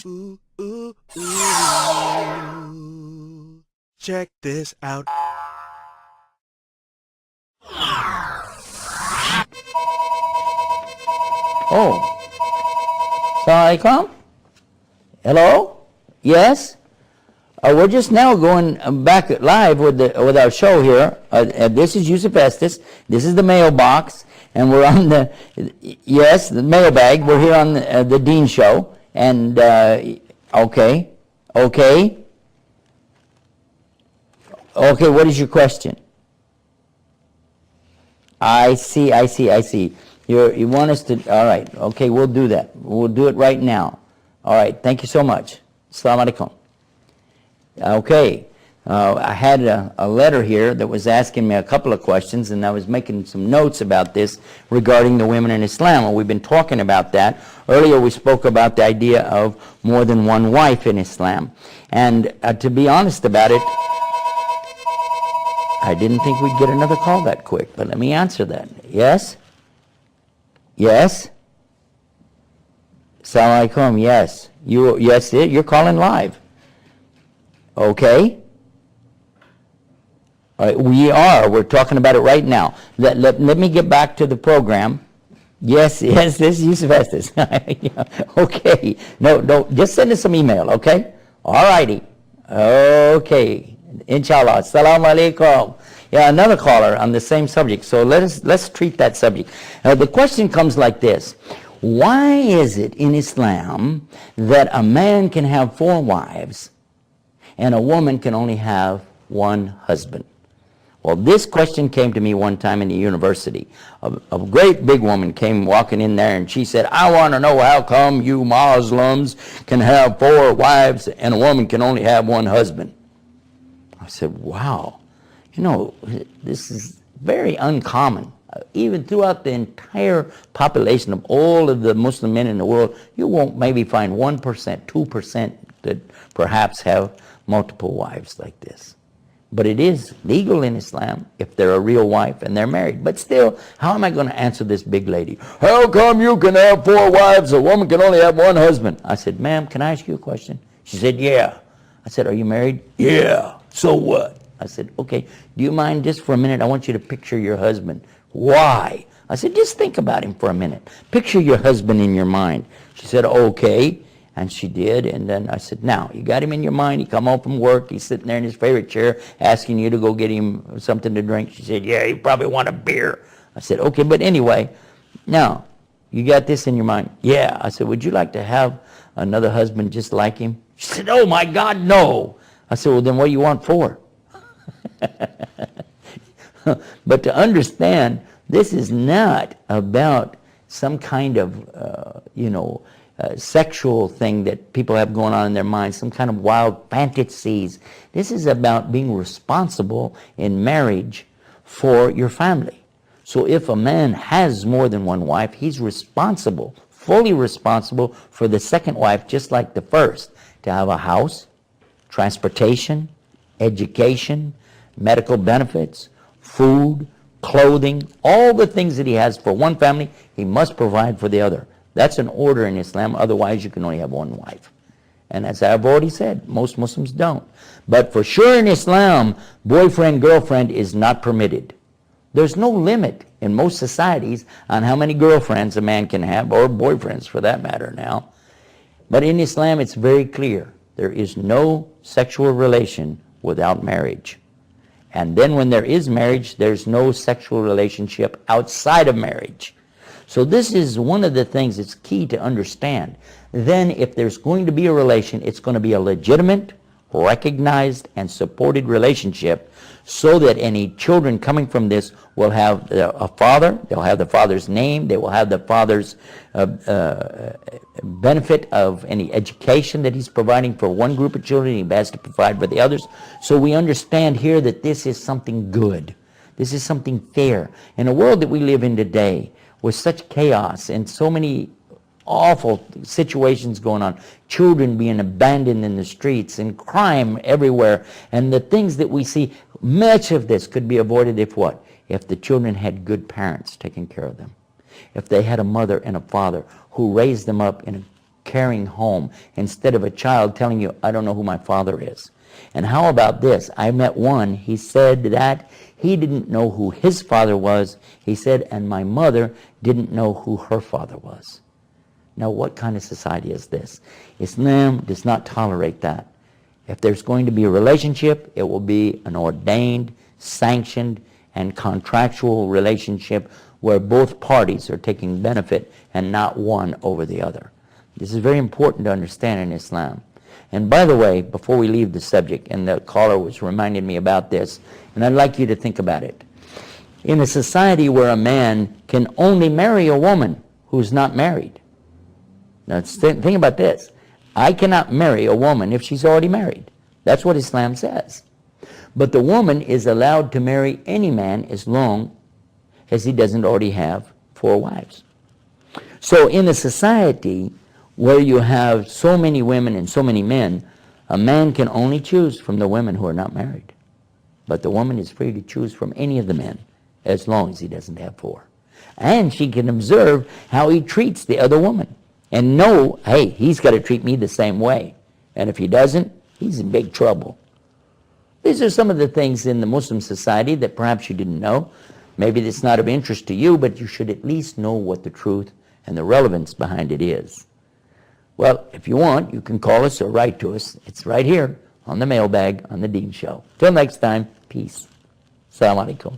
Ooh, ooh, ooh. Check this out. Oh, Assalamualaikum. Hello? Yes? We're just now going back live with our show here. This is Yusef Estes. This is the mailbox, and we're on the mailbag. We're here on the Dean Show, and okay. What is your question? I see. You want us to? All right. Okay, we'll do that. We'll do it right now. All right. Thank you so much. Assalamu alaikum. Okay. I had a letter here that was asking me a couple of questions, and I was making some notes about this regarding the women in Islam. Well, we've been talking about that. Earlier we spoke about the idea of more than one wife in Islam. And to be honest about it, I didn't think we'd get another call that quick, but let me answer that. Yes? Yes? Assalamu alaikum. Yes. You're calling live. Okay. All right, we're talking about it right now. Let me get back to the program. Yes, this is Yusef Estes. Okay. No, just send us some email, okay? All righty. Okay. Inshallah. Assalamu alaikum. Yeah, another caller on the same subject. So let's treat that subject. The question comes like this. Why is it in Islam that a man can have 4 wives and a woman can only have 1 husband? Well, this question came to me one time in the university. A great big woman came walking in there, and she said, I want to know how come you Muslims can have 4 wives and a woman can only have 1 husband. I said, wow, this is very uncommon. Even throughout the entire population of all of the Muslim men in the world, you won't maybe find 1%, 2% that perhaps have multiple wives like this. But it is legal in Islam if they're a real wife and they're married. But still, how am I going to answer this big lady? How come you can have 4 wives, a woman can only have 1 husband? I said, ma'am, can I ask you a question? She said, yeah. I said, are you married? Yeah. So what? I said, okay, do you mind just for a minute? I want you to picture your husband. Why? I said, just think about him for a minute. Picture your husband in your mind. She said, okay. And she did. And then I said, now, you got him in your mind. He come home from work. He's sitting there in his favorite chair asking you to go get him something to drink. She said, yeah, he probably want a beer. I said, okay, but anyway, now, you got this in your mind? Yeah. I said, would you like to have another husband just like him? She said, oh, my God, no. I said, well, then what do you want 4? But to understand, this is not about some kind of, sexual thing that people have going on in their minds, some kind of wild fantasies. This is about being responsible in marriage for your family. So if a man has more than 1 wife, he's responsible, fully responsible for the second wife, just like the first, to have a house, transportation, education, medical benefits, food, clothing, all the things that he has for one family, he must provide for the other. That's an order in Islam. Otherwise, you can only have 1 wife. And as I've already said, most Muslims don't. But for sure in Islam, boyfriend, girlfriend is not permitted. There's no limit in most societies on how many girlfriends a man can have, or boyfriends for that matter now. But in Islam, it's very clear. There is no sexual relation without marriage. And then when there is marriage, there's no sexual relationship outside of marriage. So this is one of the things that's key to understand. Then if there's going to be a relation, it's going to be a legitimate, recognized, and supported relationship, so that any children coming from this will have a father, they'll have the father's name, they will have the father's benefit of any education that he's providing for one group of children, he has to provide for the others. So we understand here that this is something good. This is something fair. In a world that we live in today, with such chaos and so many awful situations going on, children being abandoned in the streets and crime everywhere, and the things that we see, much of this could be avoided if what? If the children had good parents taking care of them. If they had a mother and a father who raised them up in a carrying home instead of a child telling you, I don't know who my father is. And how about this? I met one, he said that he didn't know who his father was. He said, and my mother didn't know who her father was. Now, what kind of society is this? Islam does not tolerate that. If there's going to be a relationship, it will be an ordained, sanctioned, and contractual relationship where both parties are taking benefit and not one over the other. This is very important to understand in Islam. And by the way, before we leave the subject, and the caller was reminding me about this, and I'd like you to think about it. In a society where a man can only marry a woman who's not married. Now think about this. I cannot marry a woman if she's already married. That's what Islam says. But the woman is allowed to marry any man as long as he doesn't already have 4 wives. So in a society where you have so many women and so many men, a man can only choose from the women who are not married. But the woman is free to choose from any of the men as long as he doesn't have 4. And she can observe how he treats the other woman and know, hey, he's got to treat me the same way. And if he doesn't, he's in big trouble. These are some of the things in the Muslim society that perhaps you didn't know. Maybe it's not of interest to you, but you should at least know what the truth and the relevance behind it is. Well, if you want, you can call us or write to us. It's right here on the mailbag on the Dean Show. Till next time, peace. Assalamu alaikum.